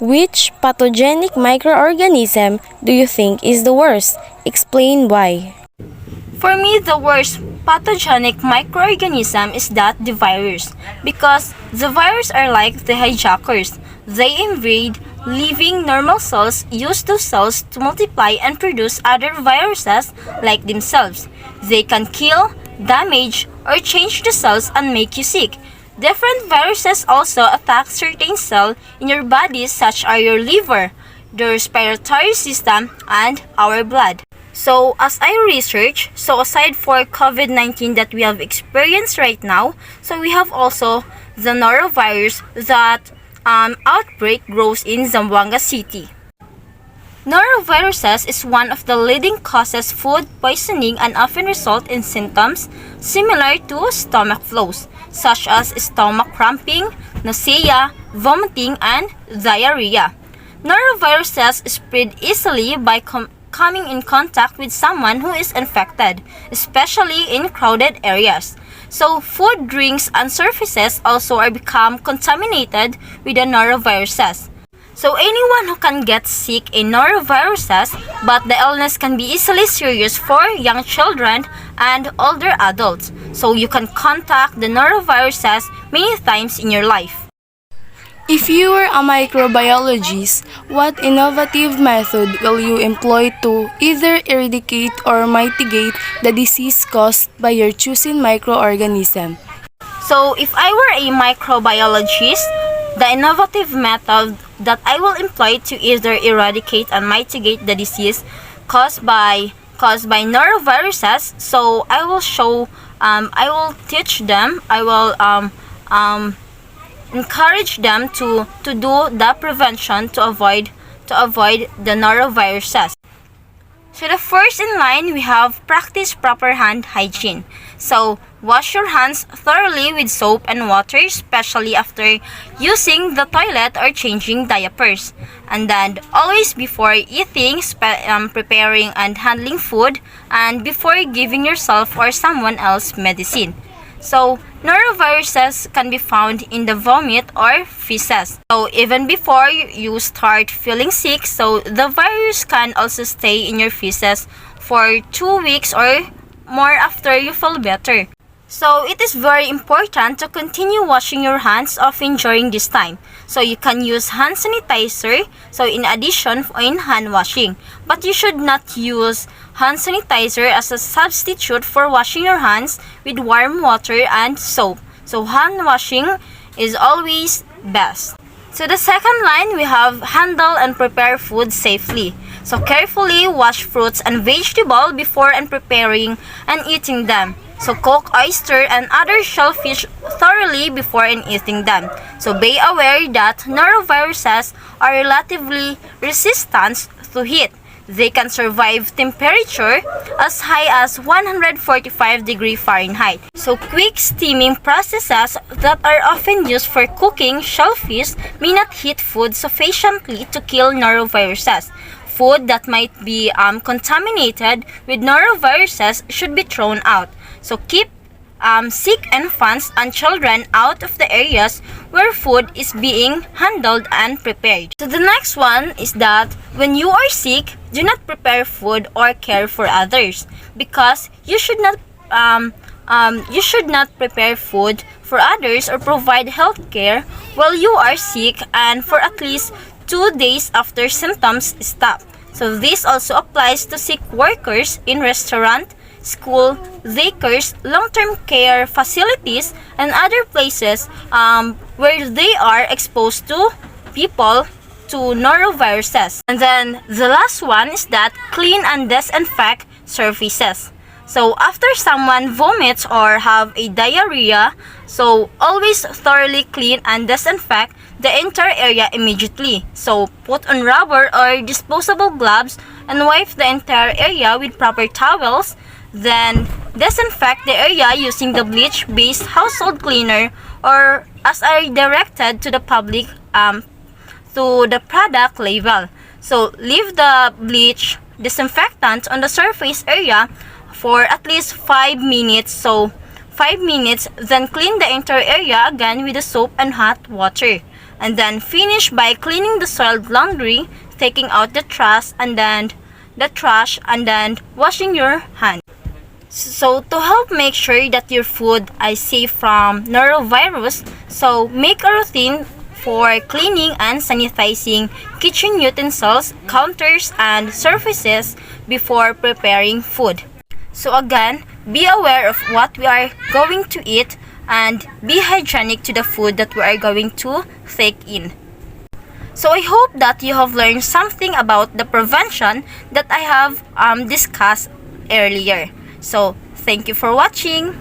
Which pathogenic microorganism do you think is the worst? Explain why. For me, the worst pathogenic microorganism is that the virus, because the virus are like the hijackers. They invade living normal cells, use those cells to multiply and produce other viruses like themselves. They can kill, damage, or change the cells and make you sick. Different viruses also attack certain cells in your body, such as your liver, the respiratory system, and our blood. So, as I research, aside for COVID-19 that we have experienced right now, we have also the norovirus that outbreak grows in Zamboanga City. Noroviruses is one of the leading causes food poisoning and often result in symptoms similar to stomach flows, such as stomach cramping, nausea, vomiting, and diarrhea. Noroviruses spread easily by coming in contact with someone who is infected, especially in crowded areas. So food, drinks, and surfaces also are become contaminated with the noroviruses. So anyone who can get sick in noroviruses, but the illness can be easily serious for young children and older adults. So you can contact the noroviruses many times in your life. If you were a microbiologist, what innovative method will you employ to either eradicate or mitigate the disease caused by your chosen microorganism? So if I were a microbiologist, the innovative method that I will employ to either eradicate and mitigate the disease caused by noroviruses, so I will teach them, I will encourage them to do the prevention to avoid the noroviruses. So the first in line, we have practice proper hand hygiene. So wash your hands thoroughly with soap and water, especially after using the toilet or changing diapers. And then always before eating, preparing and handling food, and before giving yourself or someone else medicine. So noroviruses can be found in the vomit or feces. So even before you start feeling sick, so the virus can also stay in your feces for 2 weeks or more after you feel better. So it is very important to continue washing your hands often during this time. So you can use hand sanitizer, so in addition in hand washing. But you should not use hand sanitizer as a substitute for washing your hands with warm water and soap. So hand washing is always best. So the second line, we have handle and prepare food safely. So carefully wash fruits and vegetables before and preparing and eating them. So cook oyster and other shellfish thoroughly before and eating them. So be aware that noroviruses are relatively resistant to heat. They can survive temperature as high as 145 degrees Fahrenheit. So quick steaming processes that are often used for cooking shellfish may not heat food sufficiently to kill noroviruses. Food that might be contaminated with noroviruses should be thrown out. So keep sick infants and children out of the areas where food is being handled and prepared. So the next one is that when you are sick, do not prepare food or care for others, because you should not prepare food for others or provide health care while you are sick and for at least 2 days after symptoms stop. So this also applies to sick workers in restaurant, school, daycares, long-term care facilities, and other places where they are exposed to people to noroviruses. And then the last one is that clean and disinfect surfaces. So after someone vomits or have a diarrhea, so always thoroughly clean and disinfect the entire area immediately. So put on rubber or disposable gloves and wipe the entire area with proper towels. Then disinfect the area using the bleach-based household cleaner or as are directed to the public to the product label. So leave the bleach disinfectant on the surface area for at least 5 minutes. So 5 minutes, then clean the entire area again with the soap and hot water. And then finish by cleaning the soiled laundry, taking out the trash and then washing your hands. So to help make sure that your food is safe from norovirus, so make a routine for cleaning and sanitizing kitchen utensils, counters, and surfaces before preparing food. So again, be aware of what we are going to eat and be hygienic to the food that we are going to take in. So I hope that you have learned something about the prevention that I have discussed earlier. So thank you for watching.